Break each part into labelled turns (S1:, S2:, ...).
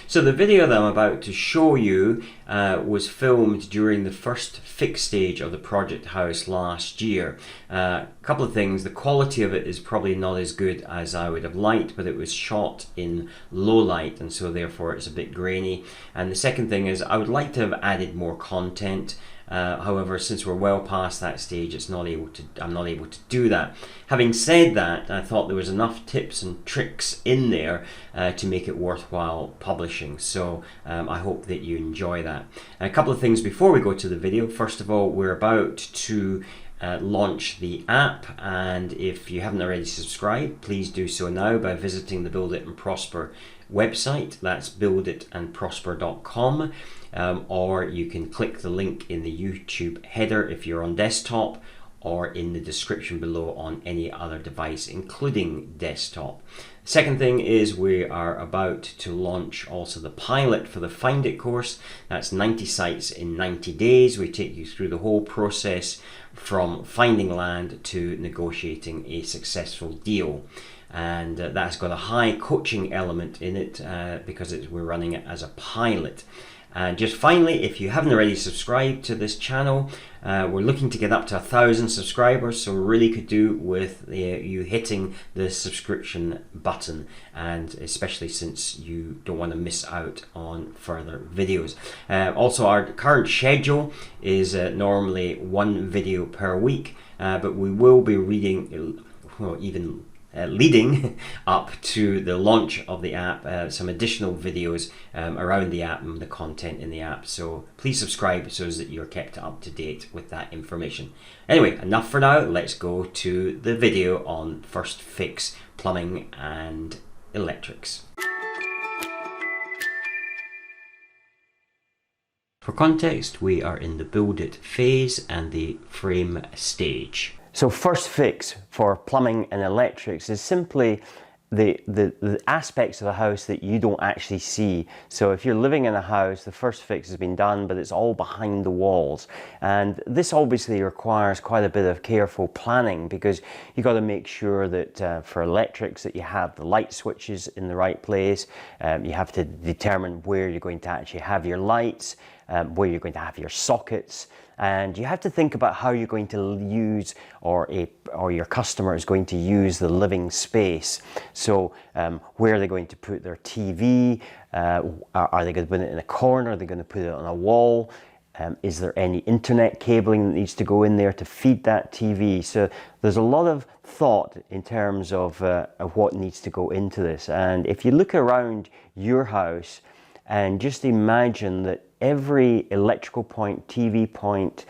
S1: So the video that I'm about to show you was filmed during the first fix stage of the project house last year. A couple of things: the quality of it is probably not as good as I would have liked, but it was shot in low light and so therefore it's a bit grainy. And the second thing is I would like to have added more content. However, since we're well past that stage, I'm not able to do that. Having said that, I thought there was enough tips and tricks in there to make it worthwhile publishing. So I hope that you enjoy that. And a couple of things before we go to the video. First of all, we're about to launch the app, and if you haven't already subscribed, please do so now by visiting the Build It and Prosper website. That's builditandprosper.com. Or you can click the link in the YouTube header if you're on desktop, or in the description below on any other device, including desktop. Second thing is we are about to launch also the pilot for the Find It course. That's 90 sites in 90 days. We take you through the whole process from finding land to negotiating a successful deal. And that's got a high coaching element in it because we're running it as a pilot. And just finally, if you haven't already subscribed to this channel, we're looking to get up to 1,000 subscribers, so we really could do with you hitting the subscription button, and especially since you don't want to miss out on further videos. Also, our current schedule is normally one video per week, but we will be leading up to the launch of the app, some additional videos around the app and the content in the app. So please subscribe so that you're kept up to date with that information. Anyway, enough for now. Let's go to the video on First Fix Plumbing and Electrics. For context, we are in the Build It phase and the frame stage. So first fix for plumbing and electrics is simply the aspects of the house that you don't actually see. So if you're living in a house, the first fix has been done, but it's all behind the walls. And this obviously requires quite a bit of careful planning, because you've got to make sure that for electrics that you have the light switches in the right place. You have to determine where you're going to actually have your lights, where you're going to have your sockets. And you have to think about how you're going to use, or your customer is going to use, the living space. So where are they going to put their TV? Are they going to put it in a corner? Are they going to put it on a wall? Is there any internet cabling that needs to go in there to feed that TV? So there's a lot of thought in terms of what needs to go into this. And if you look around your house and just imagine that every electrical point, TV point,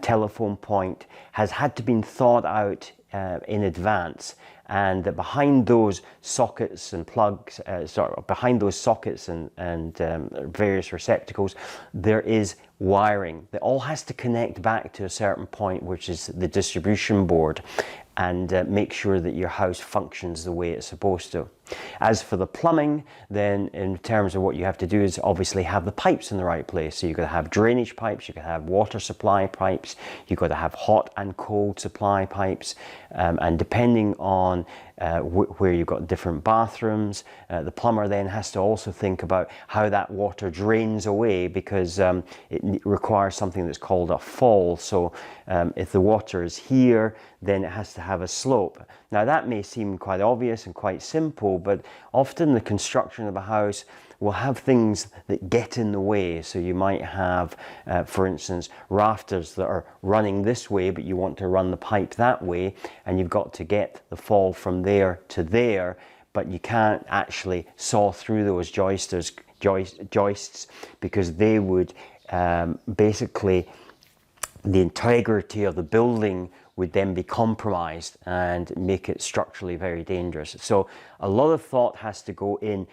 S1: telephone point has had to be thought out in advance, and that behind those sockets and plugs, behind those sockets and various receptacles, there is wiring that all has to connect back to a certain point, which is the distribution board, and make sure that your house functions the way it's supposed to. As for the plumbing, then in terms of what you have to do is obviously have the pipes in the right place. So you've got to have drainage pipes, you've got to have water supply pipes, you've got to have hot and cold supply pipes, and depending on where you've got different bathrooms, the plumber then has to also think about how that water drains away, because it requires something that's called a fall. So if the water is here, then it has to have a slope. Now that may seem quite obvious and quite simple, but often the construction of a house will have things that get in the way. So you might have, for instance, rafters that are running this way, but you want to run the pipe that way, and you've got to get the fall from there to there, but you can't actually saw through those joists, because they would basically, the integrity of the building would then be compromised and make it structurally very dangerous. So a lot of thought has to go in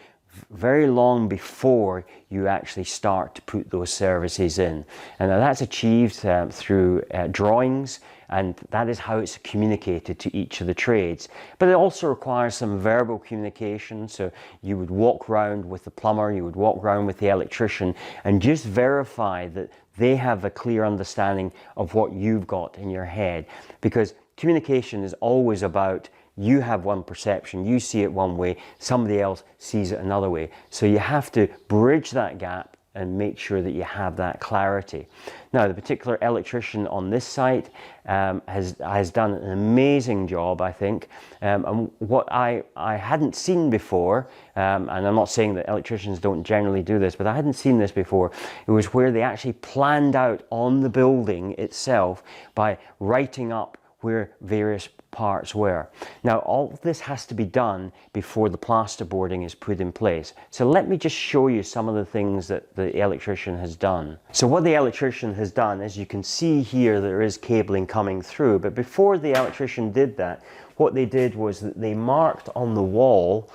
S1: very long before you actually start to put those services in. And that's achieved through drawings, and that is how it's communicated to each of the trades. But it also requires some verbal communication. So you would walk around with the plumber, you would walk around with the electrician, and just verify that they have a clear understanding of what you've got in your head. Because communication is always about you have one perception, you see it one way, somebody else sees it another way. So you have to bridge that gap and make sure that you have that clarity. Now, the particular electrician on this site has done an amazing job, I think. And what I hadn't seen before, and I'm not saying that electricians don't generally do this, but I hadn't seen this before. It was where they actually planned out on the building itself by writing up where various parts were. Now, all of this has to be done before the plasterboarding is put in place. So let me just show you some of the things that the electrician has done. So what the electrician has done, as you can see here, there is cabling coming through, but before the electrician did that, what they did was that they marked on the wall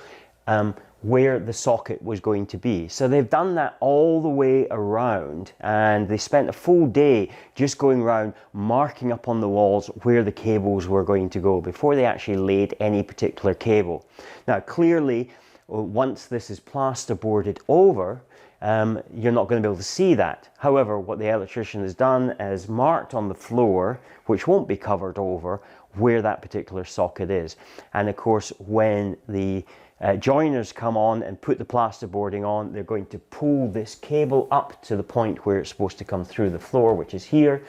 S1: where the socket was going to be. So they've done that all the way around, and they spent a full day just going around marking up on the walls where the cables were going to go before they actually laid any particular cable. Now, clearly, once this is plasterboarded over, you're not going to be able to see that. However, what the electrician has done is marked on the floor, which won't be covered over, where that particular socket is. And of course, when the joiners come on and put the plasterboarding on, they're going to pull this cable up to the point where it's supposed to come through the floor, which is here,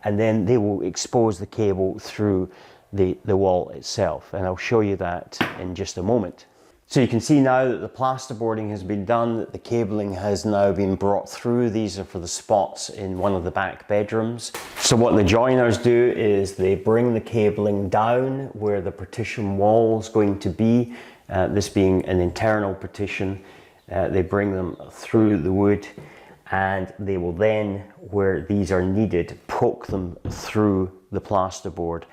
S1: and then they will expose the cable through the wall itself. And I'll show you that in just a moment. So you can see now that the plasterboarding has been done, that the cabling has now been brought through. These are for the spots in one of the back bedrooms. So what the joiners do is they bring the cabling down where the partition wall is going to be. This being an internal partition, they bring them through the wood, and they will then, where these are needed, poke them through the plasterboard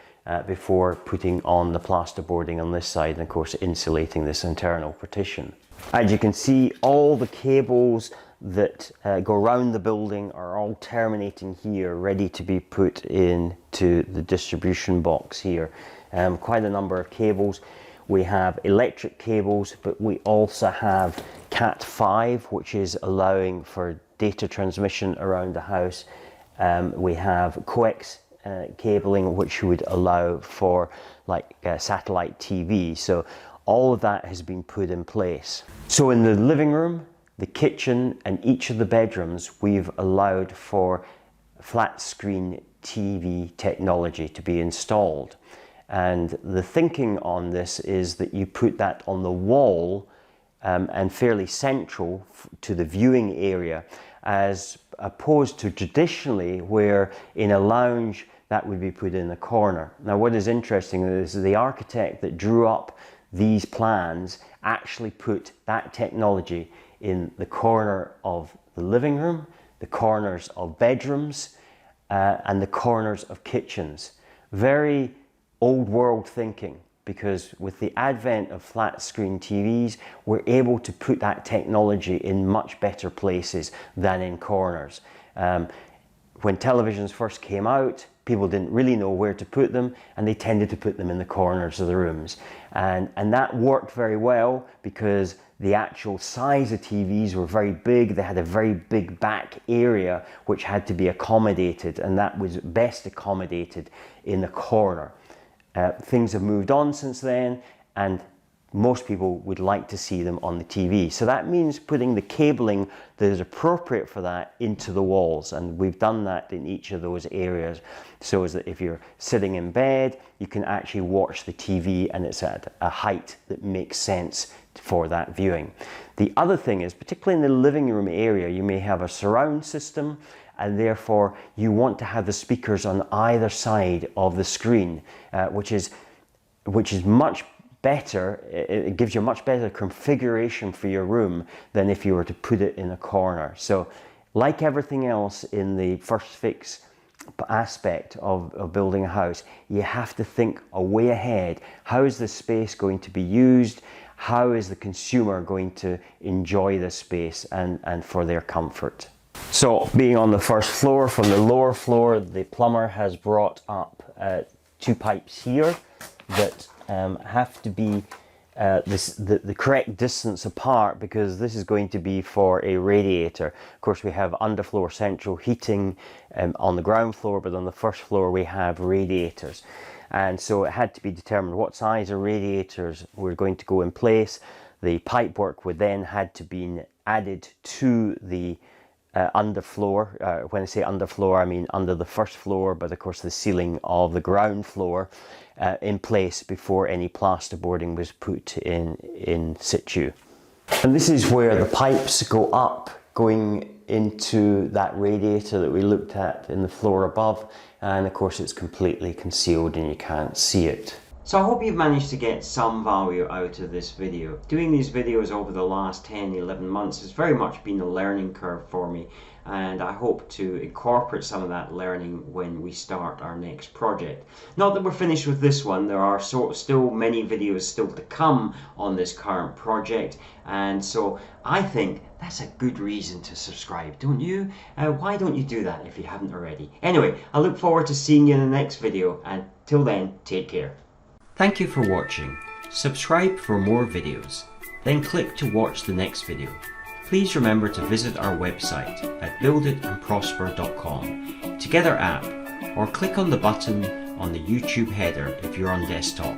S1: before putting on the plasterboarding on this side, and of course insulating this internal partition. As you can see, all the cables that go around the building are all terminating here, ready to be put into the distribution box here. Quite a number of cables. We have electric cables, but we also have Cat5, which is allowing for data transmission around the house. We have coax cabling, which would allow for like satellite TV. So all of that has been put in place. So in the living room, the kitchen, and each of the bedrooms, we've allowed for flat screen TV technology to be installed. And the thinking on this is that you put that on the wall and fairly central to the viewing area, as opposed to traditionally where in a lounge that would be put in a corner. Now, what is interesting is the architect that drew up these plans actually put that technology in the corner of the living room, the corners of bedrooms, and the corners of kitchens. Very old world thinking, because with the advent of flat screen TVs, we're able to put that technology in much better places than in corners. When televisions first came out, people didn't really know where to put them, and they tended to put them in the corners of the rooms. And that worked very well because the actual size of TVs were very big. They had a very big back area which had to be accommodated, and that was best accommodated in the corner. Things have moved on since then, and most people would like to see them on the TV. So that means putting the cabling that is appropriate for that into the walls, and we've done that in each of those areas, so as that if you're sitting in bed, you can actually watch the TV and it's at a height that makes sense for that viewing. The other thing is, particularly in the living room area, you may have a surround system, and therefore you want to have the speakers on either side of the screen, which is much better. It gives you a much better configuration for your room than if you were to put it in a corner. So like everything else in the first fix aspect of building a house, you have to think a way ahead. How is this space going to be used? How is the consumer going to enjoy this space and for their comfort? So being on the first floor, from the lower floor, the plumber has brought up two pipes here that have to be the correct distance apart, because this is going to be for a radiator. Of course, we have underfloor central heating on the ground floor, but on the first floor we have radiators. and so it had to be determined what size of radiators were going to go in place. The pipework would then had to be added to the underfloor. When I say underfloor, I mean under the first floor, but of course the ceiling of the ground floor in place before any plasterboarding was put in situ. And this is where the pipes go up, going into that radiator that we looked at in the floor above, and of course it's completely concealed and you can't see it. So I hope you've managed to get some value out of this video. Doing these videos over the last 10-11 months has very much been a learning curve for me, and I hope to incorporate some of that learning when we start our next project. Not that we're finished with this one, there are still many videos still to come on this current project, and so I think that's a good reason to subscribe, don't you? Why don't you do that if you haven't already? Anyway, I look forward to seeing you in the next video, and till then, take care. Thank you for watching. Subscribe for more videos, then click to watch the next video. Please remember to visit our website at builditandprosper.com, Together app, or click on the button on the YouTube header if you're on desktop.